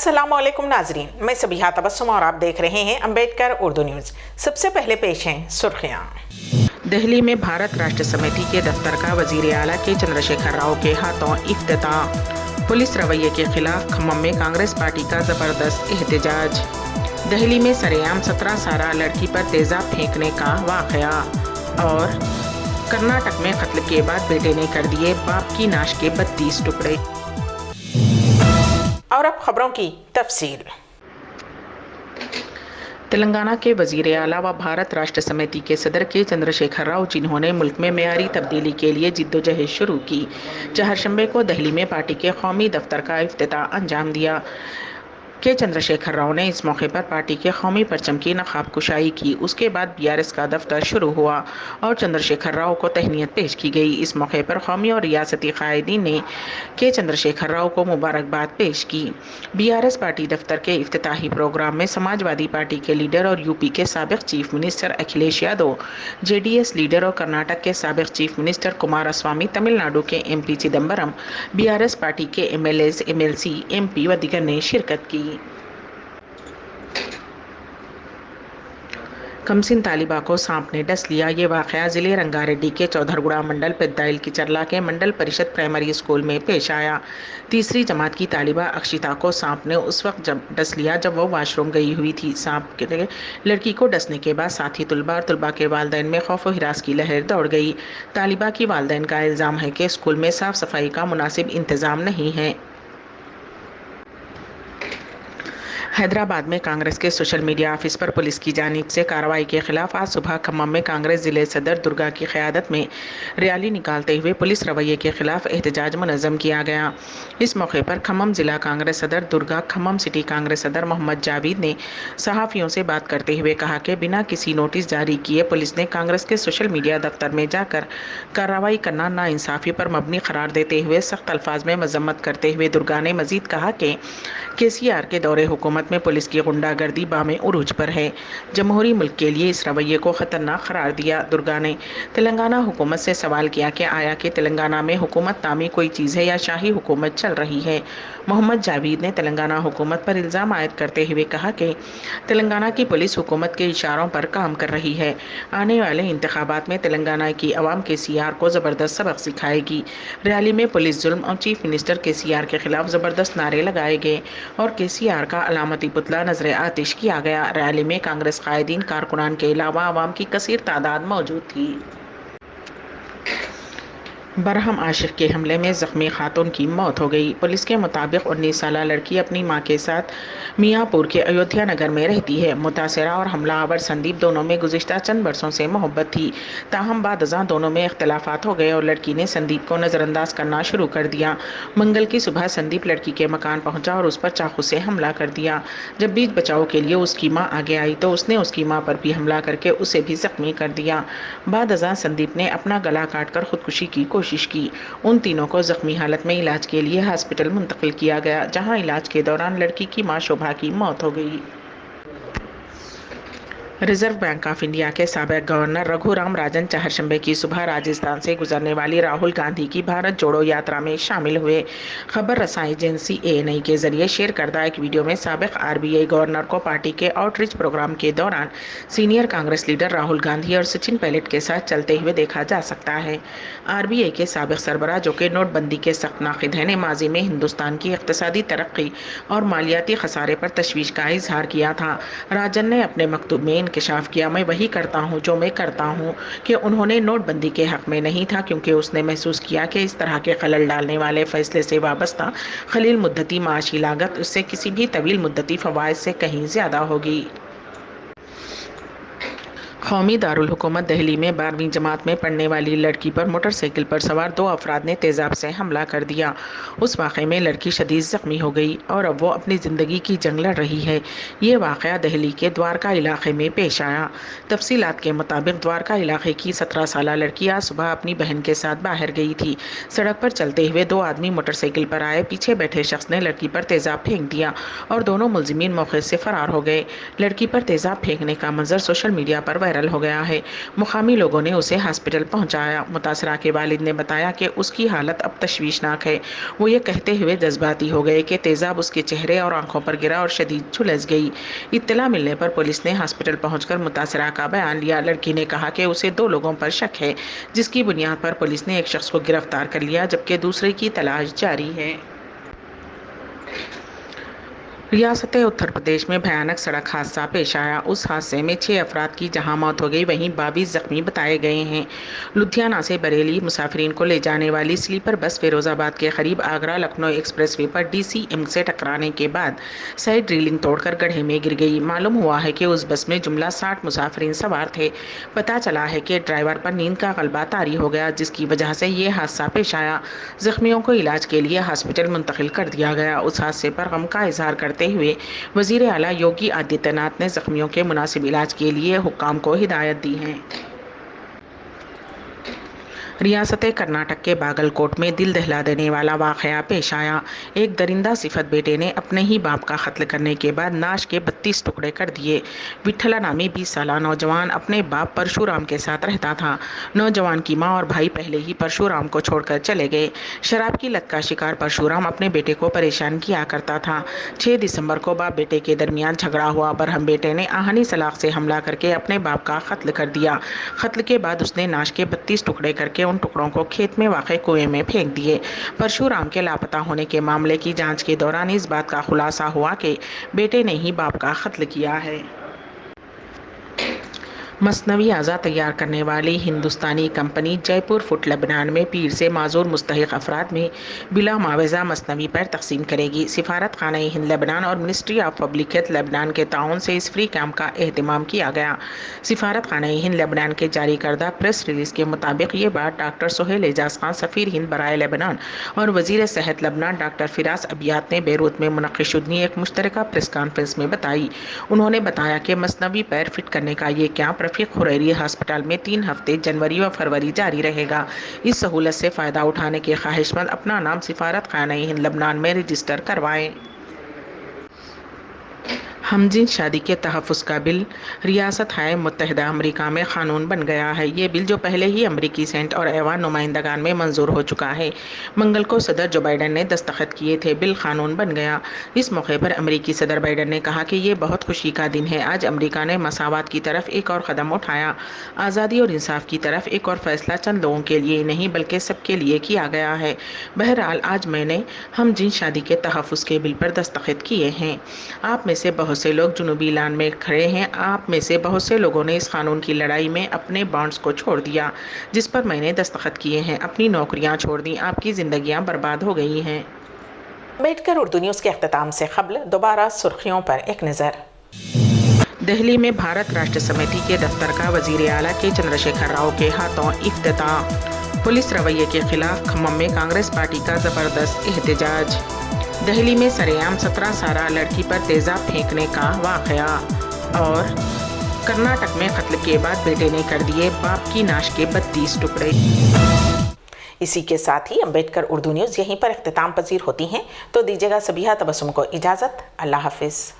अस्सलामुअलैकुम नाजरीन, मैं सबिहा तबस्सुम और आप देख रहे हैं अम्बेडकर उर्दू न्यूज़। सबसे पहले पेश हैं सुर्खियाँ। दिल्ली में भारत राष्ट्र समिति के दफ्तर का वजीर आला के चंद्रशेखर राव के हाथों इफ्तिताह। पुलिस रवैये के खिलाफ खम्मम में कांग्रेस पार्टी का ज़बरदस्त एहतजाज। दिल्ली में सरेआम 17 साला लड़की पर तेज़ाब फेंकने का वाक़या। और कर्नाटक में कत्ल के बाद बेटे ने कर दिए बाप की नाश के 32 टुकड़े। और अब खबरों की तफसील। तेलंगाना के वजीर आला व भारत राष्ट्र समिति के सदर के चंद्रशेखर राव, जिन्होंने मुल्क में मेयारी तब्दीली के लिए जिद्दोजहद शुरू की, चहारशंबे को दिल्ली में पार्टी के कौमी दफ्तर का इफ्तिताह अंजाम दिया। के चंद्रशेखर राव ने इस मौके पर पार्टी के कौमी परचम की नकाब कुशाई की। उसके बाद BRS का दफ्तर शुरू हुआ और चंद्रशेखर राव को तहनीत पेश की गई। इस मौके पर कौमी और रियासती कायदीन ने के चंद्रशेखर राव को मुबारकबाद पेश की। BRS पार्टी दफ्तर के इफ्तिताही प्रोग्राम में समाजवादी पार्टी के लीडर और यूपी के साबिक chief minister Akhilesh Yadav, JDS leader और कर्नाटक के साबिक चीफ मिनिस्टर कुमारस्वामी, तमिलनाडु के MP चिदम्बरम, BRS पार्टी के MLAs, MLC, MP व दीगर ने शिरकत की। कमसिन तालिबा को सांप ने डस लिया। ये वाक़या ज़िले रंगारेड्डी के चौधरगुड़ा मंडल पेद्दाइल किचरला के मंडल परिषद प्राइमरी स्कूल में पेश आया। तीसरी जमात की तालिबा अक्षिता को सांप ने उस वक्त जब डस लिया जब वो वाशरूम गई हुई थी। सांप के लड़की को डसने के बाद साथी तुलबा और तुलबा के वालिदैन में खौफ व हिरास की लहर दौड़ गई। तालिबा की वालिदैन का इल्ज़ाम है कि स्कूल में साफ़ सफाई का मुनासिब इंतज़ाम नहीं है। हैदराबाद में कांग्रेस के सोशल मीडिया ऑफिस पर पुलिस की जानिब से कार्रवाई के खिलाफ आज सुबह खम्मम में कांग्रेस जिले सदर दुर्गा की क़यादत में रैली निकालते हुए पुलिस रवैये के खिलाफ एहतजाज मुनज़्ज़म किया गया। इस मौके पर खम्मम जिला कांग्रेस सदर दुर्गा, खम्मम सिटी कांग्रेस सदर मोहम्मद जावेद ने सहाफ़ियों से बात करते हुए कहा कि बिना किसी नोटिस जारी किए पुलिस ने कांग्रेस के सोशल मीडिया दफ्तर में जाकर कार्रवाई करना नाइंसाफ़ी पर मबनी करार देते हुए सख्त अल्फाज में मज़म्मत करते हुए दुर्गा ने मज़ीद कहा कि KCR के दौरे हुकूमत में पुलिस की गुंडागर्दी बामे उरूज पर है। जमहूरी मुल्क के लिए इस रवैये को ख़तरनाक करार दिया। दुर्गा ने तेलंगाना हुकूमत से सवाल किया कि आया कि तेलंगाना में हुकूमत नामी कोई चीज़ है या शाही हुकूमत चल रही है। मोहम्मद जावेद ने तेलंगाना हुकूमत पर इल्ज़ाम आयद करते हुए कहा कि तेलंगाना की पुलिस हुकूमत के इशारों पर काम कर रही है। आने वाले इंतखाबात में तेलंगाना की अवाम KCR को ज़बरदस्त सबक सिखाएगी। रैली में पुलिस जुल्म और चीफ मिनिस्टर KCR के खिलाफ ज़बरदस्त नारे लगाए गए और KCR का अलामती पुतला नजर आतिश किया गया। रैली में कांग्रेस कायदीन, कारकुनान के अलावा आवाम की कसीर तादाद मौजूद थी। बरहम आशिक के हमले में ज़ख्मी खातून की मौत हो गई। पुलिस के मुताबिक 19 साला लड़की अपनी मां के साथ मियाँपुर के अयोध्या नगर में रहती है। मुतासरा और हमलावर संदीप दोनों में गुज़िश्ता चंद बरसों से मोहब्बत थी। ताहम बाद अज़ां दोनों में इख्तलाफात हो गए और लड़की ने संदीप को नज़रअंदाज करना शुरू कर दिया। मंगल की सुबह संदीप लड़की के मकान पहुँचा और उस पर चाकू से हमला कर दिया। जब बीच बचाव के लिए उसकी माँ आगे आई तो उसने उसकी माँ पर भी हमला करके उसे भी ज़ख्मी कर दिया। बाद अज़ां संदीप ने अपना गला काट कर खुदकुशी की कोशिश की। उन तीनों को जख्मी हालत में इलाज के लिए हॉस्पिटल मुंतकिल किया गया, जहां इलाज के दौरान लड़की की मां शोभा की मौत हो गई। रिजर्व बैंक ऑफ इंडिया के साबिक गवर्नर रघुराम राजन चहारशंबे की सुबह राजस्थान से गुजरने वाली राहुल गांधी की भारत जोड़ो यात्रा में शामिल हुए। खबर रसाई एजेंसी ANI के जरिए शेयर करदा एक वीडियो में साबिक RBI गवर्नर को पार्टी के आउटरीच प्रोग्राम के दौरान सीनियर कांग्रेस लीडर राहुल गांधी और सचिन पायलट के साथ चलते हुए देखा जा सकता है। RBI के साबिक सरबराह, जो कि नोटबंदी के सख्त नाक़िद हैं, ने माजी में हिंदुस्तान की इक़्तिसादी तरक्की और मालियाती खसारे पर तशवीश का इजहार किया था। राजन ने अपने मकतूब में इंकशाफ किया, मैं वही करता हूं जो मैं करता हूं, कि उन्होंने नोटबंदी के हक में नहीं था, क्योंकि उसने महसूस किया कि इस तरह के खलल डालने वाले फैसले से वाबस्ता खलील मुद्दती माशी लागत उससे किसी भी तवील मुद्दती फवाइद से कहीं ज़्यादा होगी। कौमी दारुल हुकूमत दिल्ली में 12वीं जमात में पढ़ने वाली लड़की पर मोटरसाइकिल पर सवार 2 अफराद ने तेज़ाब से हमला कर दिया। उस वाक़े में लड़की शदीद ज़ख्मी हो गई और अब वो अपनी ज़िंदगी की जंग लड़ रही है। ये वाक़या दिल्ली के द्वारका इलाके में पेश आया। तफसीलात के मुताबिक द्वारका इलाके की 17 साला लड़की आज सुबह अपनी बहन के साथ बाहर गई थी। सड़क पर चलते हुए 2 आदमी मोटरसाइकिल पर आए। पीछे बैठे शख्स ने लड़की पर तेज़ाब फेंक दिया और दोनों मुलजिमीन मौके से फ़रार हो गए। लड़की पर तेज़ाब फेंकने का मंजर सोशल मीडिया पर वायरल وائرل ہو گیا ہے۔ مقامی لوگوں نے اسے ہاسپٹل پہنچایا۔ متاثرہ کے والد نے بتایا کہ اس کی حالت اب تشویشناک ہے۔ وہ یہ کہتے ہوئے جذباتی ہو گئے کہ تیزاب اس کے چہرے اور آنکھوں پر گرا اور شدید جھلس گئی۔ اطلاع ملنے پر پولیس نے ہاسپٹل پہنچ کر متاثرہ کا بیان لیا۔ لڑکی نے کہا کہ اسے 2 لوگوں پر شک ہے، جس کی بنیاد پر پولیس نے ایک شخص کو گرفتار کر لیا جبکہ دوسرے کی تلاش جاری ہے۔ ریاست اتر پردیش میں بھیانک سڑک حادثہ پیش آیا۔ اس حادثے میں 6 افراد کی جہاں موت ہو گئی، وہیں 22 زخمی بتائے گئے ہیں۔ لدھیانہ سے بریلی مسافرین کو لے جانے والی سلیپر بس فیروز آباد کے قریب آگرہ لکھنؤ ایکسپریس وے پر DCM سے ٹکرانے کے بعد سائڈ ریلنگ توڑ کر گڑھے میں گر گئی۔ معلوم ہوا ہے کہ اس بس میں جملہ 60 مسافرین سوار تھے۔ پتہ چلا ہے کہ ڈرائیور پر نیند کا غلبہ طاری ہو گیا، جس کی وجہ سے یہ حادثہ پیش آیا۔ زخمیوں کو علاج کے لیے ہاسپٹل منتقل کر دیا گیا۔ اس حادثے پر غم کا اظہار کرتے ہوئے وزیر اعلیٰ یوگی آدتیہ ناتھ نے زخمیوں کے مناسب علاج کے لیے حکام کو ہدایت دی ہے۔ ریاست کرناٹک کے باگل کوٹ میں دل دہلا دینے والا واقعہ پیش آیا۔ ایک درندہ صفت بیٹے نے اپنے ہی باپ کا قتل کرنے کے بعد ناش کے 32 ٹکڑے کر دیے۔ وٹھلا نامی 20 سالہ نوجوان اپنے باپ پرشورام کے ساتھ رہتا تھا۔ نوجوان کی ماں اور بھائی پہلے ہی پرشورام کو چھوڑ کر چلے گئے۔ شراب کی لت کا شکار پرشورام اپنے بیٹے کو پریشان کیا کرتا تھا۔ 6 دسمبر کو باپ بیٹے کے درمیان جھگڑا ہوا۔ برہم بیٹے نے آہنی سلاخ سے حملہ کر کے اپنے باپ کا قتل کر دیا۔ قتل کے بعد اس نے ناش کے 32 ٹکڑے کر کے ان ٹکڑوں کو کھیت میں واقع کنویں میں پھینک دیے۔ پرشورام کے لاپتہ ہونے کے معاملے کی جانچ کے دوران اس بات کا خلاصہ ہوا کہ بیٹے نے ہی باپ کا قتل کیا ہے۔ مصنوعی اعضاء تیار کرنے والی ہندوستانی کمپنی جے پور فوڈ لبنان میں پیر سے معذور مستحق افراد میں بلا معاوضہ مصنوعی پیر تقسیم کرے گی۔ سفارت خانہ ہند لبنان اور منسٹری آف پبلک ہیلتھ لبنان کے تعاون سے اس فری کیمپ کا اہتمام کیا گیا۔ سفارت خانہ ہند لبنان کے جاری کردہ پریس ریلیز کے مطابق یہ بات ڈاکٹر سہیل اعجاز خان سفیر ہند برائے لبنان اور وزیر صحت لبنان ڈاکٹر فراس ابیات نے بیروت میں منعقد شدنی ایک مشترکہ پریس کانفرنس میں بتائی۔ انہوں نے بتایا کہ مصنوعی پیر فٹ کرنے کا یہ کیمپ رفیق خریری ہسپتال میں 3 ہفتے جنوری و فروری جاری رہے گا۔ اس سہولت سے فائدہ اٹھانے کے خواہش مند اپنا نام سفارت خانہ ہند لبنان میں رجسٹر کروائیں۔ ہم جنس شادی کے تحفظ کا بل ریاست ہائے متحدہ امریکہ میں قانون بن گیا ہے۔ یہ بل جو پہلے ہی امریکی سینٹ اور ایوان نمائندگان میں منظور ہو چکا ہے، منگل کو صدر جو بائیڈن نے دستخط کیے تھے۔ بل قانون بن گیا۔ اس موقع پر امریکی صدر بائیڈن نے کہا کہ یہ بہت خوشی کا دن ہے۔ آج امریکہ نے مساوات کی طرف ایک اور قدم اٹھایا۔ آزادی اور انصاف کی طرف ایک اور فیصلہ چند لوگوں کے لیے نہیں بلکہ سب کے لیے کیا گیا ہے۔ بہرحال آج میں نے ہم جنس شادی کے تحفظ کے بل پر دستخط کیے ہیں۔ آپ میں سے بہت سے لوگ جنوبی ایران میں کھڑے ہیں۔ آپ میں سے بہت سے لوگوں نے اس قانون کی لڑائی میں اپنے بانڈز کو چھوڑ دیا جس پر میں نے دستخط کیے ہیں، اپنی نوکریاں چھوڑ دیں، آپ کی زندگیاں برباد ہو گئی ہیں۔ امبیڈکر اردو نیوز کے اختتام سے قبل دوبارہ سرخیوں پر ایک نظر۔ دہلی میں بھارت راشٹر سمیتی کے دفتر کا وزیر اعلیٰ کے چندر شیکھر راؤ کے ہاتھوں افتتاح۔ پولیس رویے کے خلاف کھمم میں کانگریس پارٹی کا زبردست احتجاج۔ دہلی میں سرعام 17 سالہ لڑکی پر تیزاب پھینکنے کا واقعہ۔ اور کرناٹک میں قتل کے بعد بیٹے نے کر دیے باپ کی ناش کے 32 ٹکڑے۔ اسی کے ساتھ ہی امبیڈکر اردو نیوز یہیں پر اختتام پذیر ہوتی ہیں، تو دیجیے گا سبیہا تبسم کو اجازت۔ اللہ حافظ۔